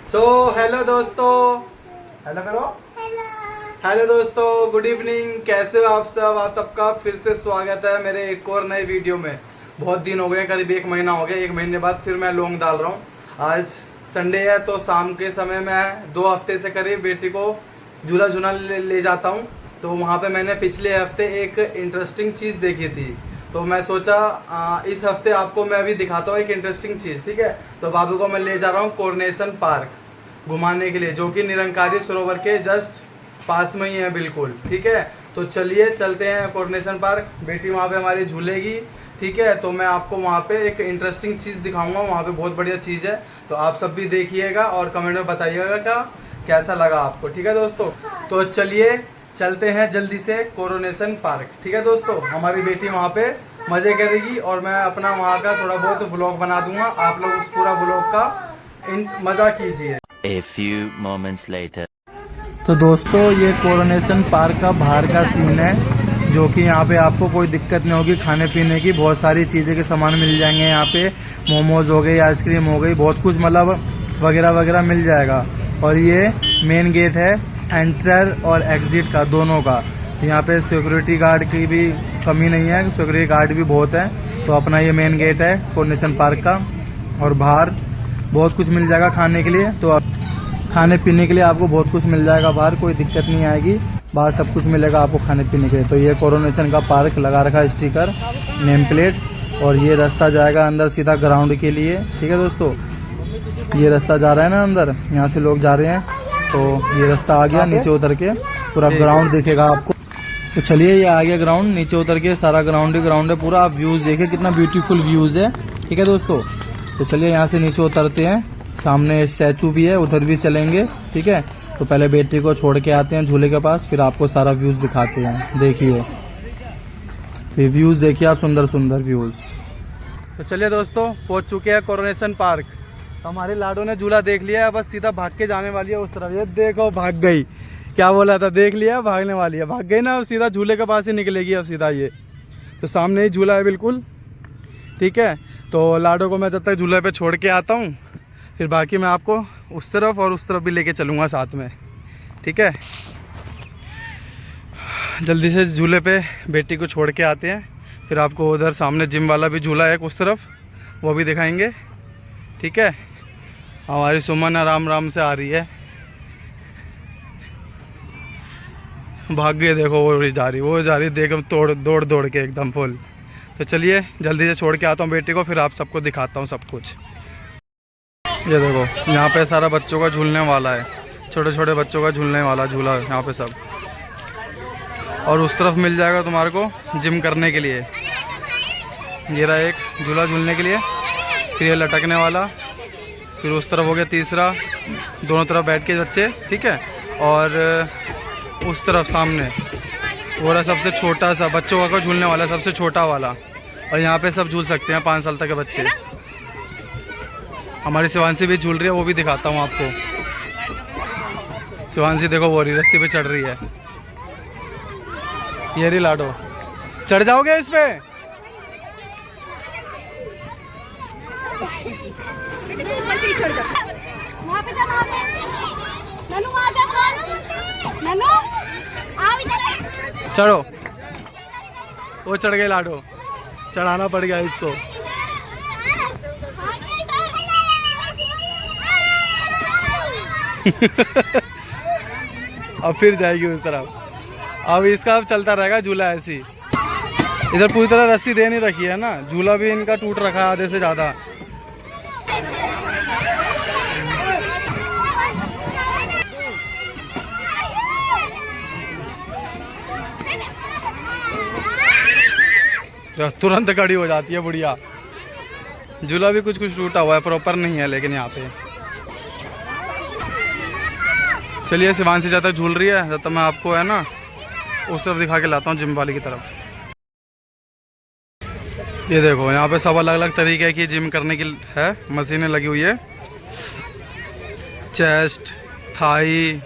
Hello दोस्तों, hello करो। Hello दोस्तों, गुड इवनिंग। कैसे हो आप सब? आप सबका फिर से स्वागत है मेरे एक और नए वीडियो में। बहुत दिन हो गए, करीब 1 महीना हो गया। 1 महीने बाद फिर मैं लॉन्ग डाल रहा हूँ। आज संडे है तो शाम के समय मैं 2 हफ्ते से करीब बेटी को झूला झूला ले जाता हूँ। तो वहाँ पे मैंने पिछले हफ्ते एक इंटरेस्टिंग चीज़ देखी थी, तो मैं सोचा इस हफ्ते आपको मैं अभी दिखाता हूँ एक इंटरेस्टिंग चीज़। ठीक है, तो बाबू को मैं ले जा रहा हूँ कोरोनेशन पार्क घुमाने के लिए, जो कि निरंकारी सरोवर के जस्ट पास में ही है बिल्कुल। ठीक है, तो चलिए चलते हैं कोरोनेशन पार्क। बेटी वहाँ पे हमारी झूलेगी। ठीक है, तो मैं आपको वहाँ पे एक इंटरेस्टिंग चीज़ दिखाऊंगा। वहाँ पे बहुत बढ़िया चीज़ है, तो आप सब भी देखिएगा और कमेंट में बताइएगा कैसा लगा आपको। ठीक है दोस्तों, तो चलिए चलते हैं जल्दी से कोरोनेशन पार्क। ठीक है दोस्तों, हमारी बेटी वहाँ पे मज़े करेगी और मैं अपना वहाँ का थोड़ा बहुत व्लॉग बना दूंगा। आप लोग उस पूरा व्लॉग का मज़ा कीजिए। A few moments later. तो दोस्तों, ये कोरोनेशन पार्क का बाहर का सीन है, जो कि यहाँ पे आपको कोई दिक्कत नहीं होगी खाने पीने की। बहुत सारी चीज़ें के सामान मिल जाएंगे यहाँ पे। मोमोज हो गई, आइसक्रीम हो गई, बहुत कुछ मतलब वगैरह वगैरह मिल जाएगा। और ये मेन गेट है एंटर और एग्जिट का, दोनों का। यहाँ पे सिक्योरिटी गार्ड की भी कमी नहीं है, सिक्योरिटी गार्ड भी बहुत है। तो अपना ये मेन गेट है कोरोनेशन पार्क का। और बाहर बहुत कुछ मिल जाएगा खाने के लिए, तो खाने पीने के लिए आपको बहुत कुछ मिल जाएगा बाहर, कोई दिक्कत नहीं आएगी। बाहर सब कुछ मिलेगा आपको खाने पीने के लिए। तो ये कोरोनेशन का पार्क लगा रखा है स्टिकर, नेम प्लेट। और ये रास्ता जाएगा अंदर सीधा ग्राउंड के लिए। ठीक है दोस्तों, ये रास्ता जा रहा है ना अंदर, यहाँ से लोग जा रहे हैं। तो ये रास्ता आ गया, नीचे उतर के पूरा ग्राउंड दिखेगा आपको। तो चलिए, ये आ गया ग्राउंड, नीचे उतर के सारा ग्राउंड ही ग्राउंड है पूरा। आप व्यूज देखिए कितना ब्यूटीफुल व्यूज है। ठीक है दोस्तों, तो चलिए यहाँ से नीचे उतरते हैं। सामने स्टैचू भी है, उधर भी चलेंगे। ठीक है, तो पहले बेटी को छोड़ के आते हैं झूले के पास, फिर आपको सारा व्यूज दिखाते हैं। देखिए, तो ये व्यूज देखिए आप, सुंदर सुंदर व्यूज। तो चलिए दोस्तों, पहुंच चुके हैं कोरोनेशन पार्क। हमारे लाडो ने झूला देख लिया है, बस सीधा भाग के जाने वाली है उस तरफ। ये देखो, भाग गई। क्या बोला था, देख लिया, भागने वाली है। भाग गई ना, सीधा झूले के पास ही निकलेगी अब सीधा। ये तो सामने ही झूला है बिल्कुल। ठीक है, तो लाडो को मैं जब तक झूले पे छोड़ के आता हूँ, फिर बाकी मैं आपको उस तरफ और उस तरफ भी लेके चलूँगा साथ में। ठीक है, जल्दी से झूले पे बेटी को छोड़ के आते हैं, फिर आपको उधर सामने जिम वाला भी झूला है उस तरफ, वो भी दिखाएंगे। ठीक है, हमारी सुमन आराम आराम से आ रही है। भाग गए, देखो वो जा रही देखो, दौड़ दौड़ के एकदम फुल। तो चलिए जल्दी से छोड़ के आता हूँ बेटी को, फिर आप सबको दिखाता हूँ सब कुछ। ये देखो, यहाँ पे सारा बच्चों का झूलने वाला है, छोटे छोटे बच्चों का झूलने वाला झूला है यहाँ पे सब। और उस तरफ मिल जाएगा तुम्हारे को जिम करने के लिए। ये रहा एक झूला झूलने के लिए, फिर ये लटकने वाला, फिर उस तरफ हो गया तीसरा, दोनों तरफ बैठ के बच्चे। ठीक है, और उस तरफ सामने वो रहा सबसे छोटा सा बच्चों का झूलने वाला, सबसे छोटा वाला। और यहाँ पे सब झूल सकते हैं 5 साल तक के बच्चे। हमारी शिवांशी भी झूल रही है, वो भी दिखाता हूँ आपको। शिवांशी देखो, वो रस्सी पे चढ़ रही है। ये रही लाडो, चढ़ जाओगे इस पे? चढ़ो, वो चढ़ गए लाडो, चढ़ाना पड़ गया इसको। अब फिर जाएगी उस तरफ। अब इसका अब चलता रहेगा झूला ऐसी। इधर पूरी तरह रस्सी दे नहीं रखी है ना, झूला भी इनका टूट रखा है आधे से ज़्यादा। तुरंत खड़ी हो जाती है बुढ़िया। झूला भी कुछ कुछ टूटा हुआ है, प्रॉपर नहीं है लेकिन यहाँ पे। चलिए, शिवांशी जब तक झूल रही है, जब तक मैं आपको है ना उस तरफ दिखा के लाता हूँ, जिम वाली की तरफ। ये देखो, यहाँ पे सब अलग अलग तरीके की जिम करने की है मशीनें लगी हुई है। चेस्ट, थाई,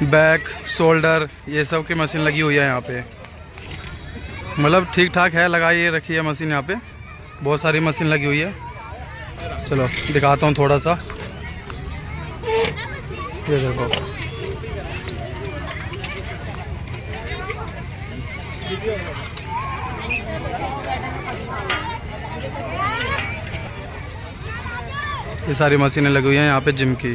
बैक, शोल्डर, ये सब की मशीन लगी हुई है यहाँ पे। मतलब ठीक ठाक है, लगाई रखी है मशीन यहाँ पे, बहुत सारी मशीन लगी हुई है। चलो दिखाता हूँ थोड़ा सा। ये देखो, ये सारी मशीनें लगी हुई हैं यहाँ पे जिम की।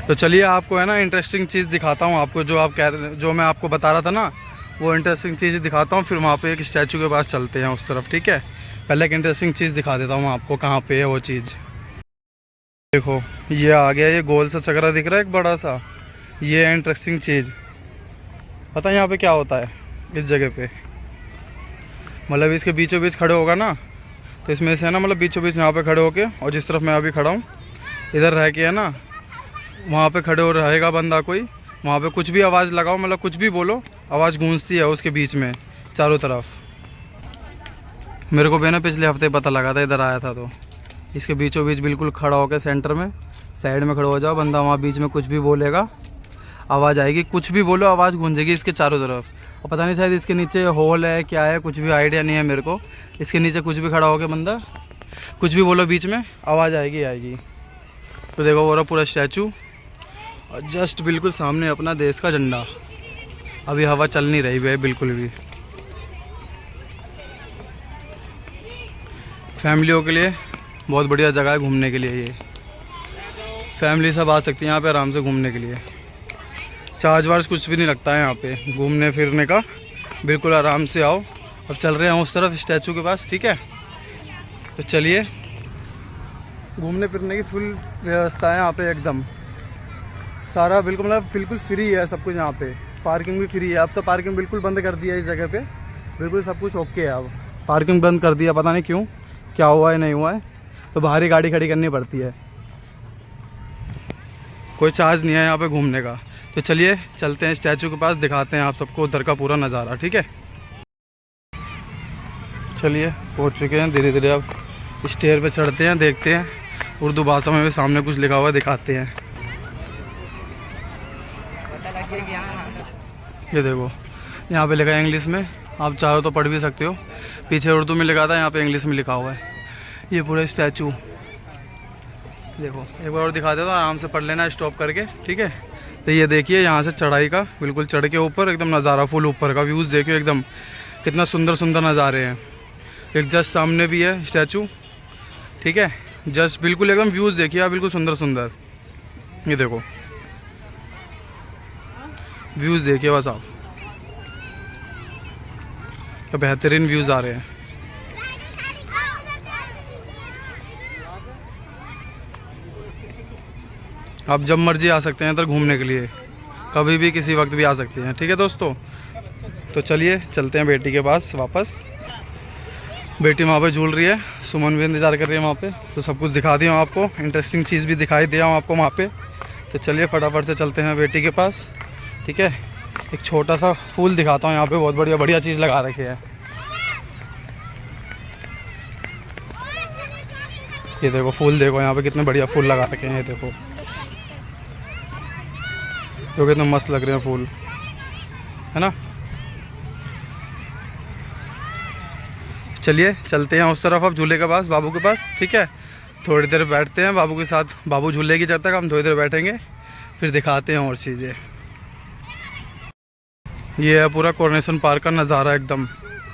तो चलिए आपको है ना इंटरेस्टिंग चीज़ दिखाता हूँ आपको, जो आप जो मैं आपको बता रहा था ना, वो इंटरेस्टिंग चीज़ दिखाता हूँ। फिर वहाँ पे एक स्टैचू के पास चलते हैं उस तरफ, ठीक है। पहले एक इंटरेस्टिंग चीज़ दिखा देता हूँ आपको कहाँ पे है वो चीज़। देखो ये आ गया, ये गोल सा चक्रा दिख रहा है एक बड़ा सा, ये है इंटरेस्टिंग चीज़। पता है यहाँ पे क्या होता है इस जगह पे? मतलब इसके बीचों बीच खड़े होगा ना, तो इसमें से है ना, मतलब बीचों बीच यहाँ पे खड़े होके, और जिस तरफ मैं अभी खड़ा हूँ इधर रह के है ना, वहाँ पे खड़े हो रहेगा बंदा कोई, वहाँ पे कुछ भी आवाज़ लगाओ, मतलब कुछ भी बोलो, आवाज़ गूंजती है उसके बीच में चारों तरफ। मेरे को भी ना पिछले हफ्ते पता लगा था, इधर आया था तो। इसके बीचों बीच बिल्कुल खड़ा होकर सेंटर में, साइड में खड़ा हो जाओ, बंदा वहाँ बीच में कुछ भी बोलेगा, आवाज़ आएगी, कुछ भी बोलो आवाज़ गूंजेगी इसके चारों तरफ। और पता नहीं शायद इसके नीचे होल है क्या है, कुछ भी आइडिया नहीं है मेरे को। इसके नीचे कुछ भी खड़ा होकर बंदा कुछ भी बोलो बीच में आवाज़ आएगी। तो देखो वो रहा पूरा स्टैचू, और जस्ट बिल्कुल सामने अपना देश का झंडा। अभी हवा चल नहीं रही है बिल्कुल भी। फैमिलियों के लिए बहुत बढ़िया जगह है घूमने के लिए, ये फैमिली सब आ सकती है यहाँ पे आराम से घूमने के लिए। चार्ज वार्ज कुछ भी नहीं लगता है यहाँ पे घूमने फिरने का, बिल्कुल आराम से आओ। अब चल रहे हैं उस तरफ स्टैचू के पास, ठीक है। तो चलिए, घूमने फिरने की फुल व्यवस्था है यहाँ पे एकदम, सारा बिल्कुल मतलब बिल्कुल फ्री है सब कुछ यहाँ पे। पार्किंग भी फ्री है, अब तो पार्किंग बिल्कुल बंद कर दिया है इस जगह पे, बिल्कुल सब कुछ ओके है। अब पार्किंग बंद कर दिया, पता नहीं क्यों, क्या हुआ है नहीं हुआ है, तो बाहर ही गाड़ी खड़ी करनी पड़ती है, कोई चार्ज नहीं है यहाँ पे घूमने का। तो चलिए चलते हैं स्टैचू के पास, दिखाते हैं आप सबको उधर का पूरा नज़ारा, ठीक है। चलिए पहुँच चुके हैं, धीरे धीरे अब स्टेयर पे चढ़ते हैं, देखते हैं उर्दू भाषा में भी सामने कुछ लिखा हुआ है, दिखाते हैं। ये देखो यहाँ पे लिखा है इंग्लिश में, आप चाहो तो पढ़ भी सकते हो। पीछे उर्दू में लिखा था, यहाँ पे इंग्लिश में लिखा हुआ है। ये पूरा स्टैचू देखो, एक बार और दिखा देता हूँ, आराम से पढ़ लेना स्टॉप करके, ठीक है। तो ये देखिए यहाँ से चढ़ाई का, बिल्कुल चढ़ के ऊपर एकदम नज़ारा, फुल ऊपर का व्यूज़ देखियो एकदम, कितना सुंदर सुंदर नज़ारे हैं। एक जस्ट सामने भी है स्टैचू, ठीक है, जस्ट बिल्कुल एकदम व्यूज़ देखिए आप, बिल्कुल सुंदर सुंदर। ये देखो व्यूज़ देखिए बस आप, क्या बेहतरीन व्यूज़ आ रहे हैं। आप जब मर्जी आ सकते हैं इधर घूमने के लिए, कभी भी किसी वक्त भी आ सकते हैं, ठीक है दोस्तों। तो चलिए चलते हैं बेटी के पास वापस। बेटी वहाँ पे झूल रही है, सुमन भी इंतज़ार कर रही है वहाँ पे, तो सब कुछ दिखा दिया हूँ आपको, इंटरेस्टिंग चीज़ भी दिखाई दिया हूँ आपको वहाँ पे। तो चलिए फटाफट से चलते हैं बेटी के पास, ठीक है। एक छोटा सा फूल दिखाता हूँ यहाँ पे, बहुत बढ़िया बढ़िया चीज़ लगा रखी है। ये देखो फूल देखो यहाँ पे कितने बढ़िया फूल लगा रखे हैं, ये देखो जो कितने मस्त लग रहे हैं फूल, है ना। चलिए चलते हैं उस तरफ अब झूले के पास, बाबू के पास, ठीक है। थोड़ी देर बैठते हैं बाबू के साथ, बाबू झूलेगी जब तक, हम थोड़ी देर बैठेंगे, फिर दिखाते हैं और चीज़ें। ये है पूरा कोरोनेशन पार्क का नज़ारा, एकदम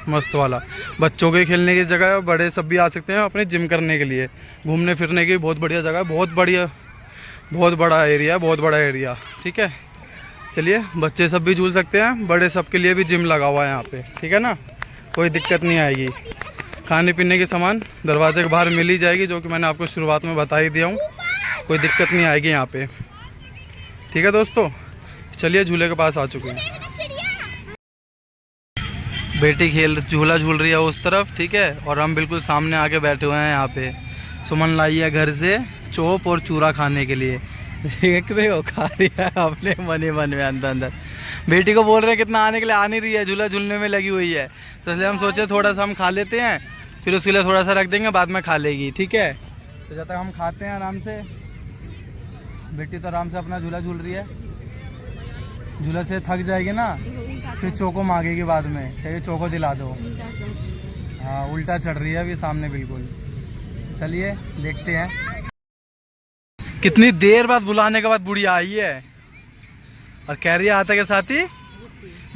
मस्त वाला। बच्चों के खेलने की जगह है, बड़े सब भी आ सकते हैं अपने जिम करने के लिए, घूमने फिरने की बहुत बढ़िया जगह है, बहुत बढ़िया, बहुत बड़ा एरिया है, बहुत बड़ा एरिया, ठीक है। चलिए बच्चे सब भी झूल सकते हैं, बड़े सब के लिए भी जिम लगा हुआ है यहाँ पे, ठीक है ना, कोई दिक्कत नहीं आएगी। खाने पीने के सामान दरवाजे के बाहर मिल ही जाएगी, जो कि मैंने आपको शुरुआत में बता ही दिया हूँ, कोई दिक्कत नहीं आएगी यहाँ पे, ठीक है दोस्तों। चलिए झूले के पास आ चुके हैं, बेटी झूला झूल रही है उस तरफ, ठीक है, और हम बिल्कुल सामने आके बैठे हुए हैं यहाँ पे। सुमन लाई है घर से चोप और चूरा खाने के लिए, देख रहे हो, खा रही है अपने मन ही मन में अंदर अंदर। बेटी को बोल रहे हैं कितना आने के लिए, आ नहीं रही है, झूला झूलने में लगी हुई है, तो इसलिए हम सोचे थोड़ा सा हम खा लेते हैं, फिर उसके लिए थोड़ा सा रख देंगे, बाद में खा लेगी, ठीक है। तो जब तक हम खाते हैं आराम से, बेटी तो आराम से अपना झूला झूल रही है, झूला से थक जाएगी ना, फिर चोको मांगेगी बाद में, कहिए चोको दिला दो। हाँ उल्टा चढ़ रही है अभी सामने बिल्कुल। चलिए देखते हैं, कितनी देर बाद बुलाने के बाद बुढ़िया आई है, और कह रही है आता के साथ ही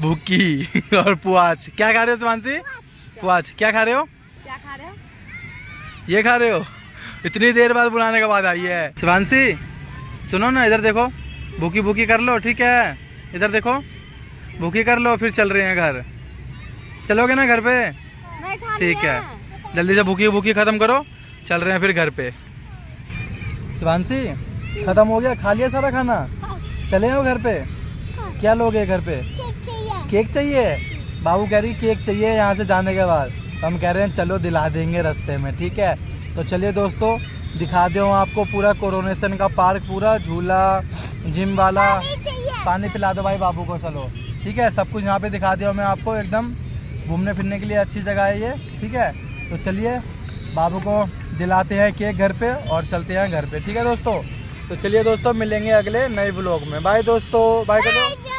भूखी। और पुआच क्या खा रहे हो शिवांशी? पुआच क्या खा रहे हो? क्या खा रहे हो? ये खा रहे हो? इतनी देर बाद बुलाने के बाद आई है। शिवांशी सुनो ना, इधर देखो, भूखी भूखी कर लो, ठीक है? इधर देखो, भूखी कर लो, फिर चल रहे हैं घर। चलोगे ना घर पे? नहीं खा ठीक लिया। है, जल्दी से भूखी भूखी खत्म करो, चल रहे हैं फिर घर पे। शिवांशी खत्म हो गया, खा लिया सारा खाना? चले हो घर पे? क्या लोगे घर पे? केक चाहिए? बाबू कह रही केक चाहिए यहाँ से जाने के बाद, तो हम कह रहे हैं चलो दिला देंगे रास्ते में, ठीक है? तो चलिए दोस्तों, दिखा दो आपको पूरा कोरोनेशन का पार्क, पूरा झूला, जिम वाला। पानी पिला दो भाई बाबू को, चलो ठीक है? सब कुछ यहाँ पे दिखा दिया मैं आपको, एकदम घूमने फिरने के लिए अच्छी जगह है ये, ठीक है? तो चलिए बाबू को दिलाते हैं केक घर पे और चलते हैं घर पे, ठीक है दोस्तों? तो चलिए दोस्तों, मिलेंगे अगले नए व्लॉग में। बाय दोस्तों, बाय करो।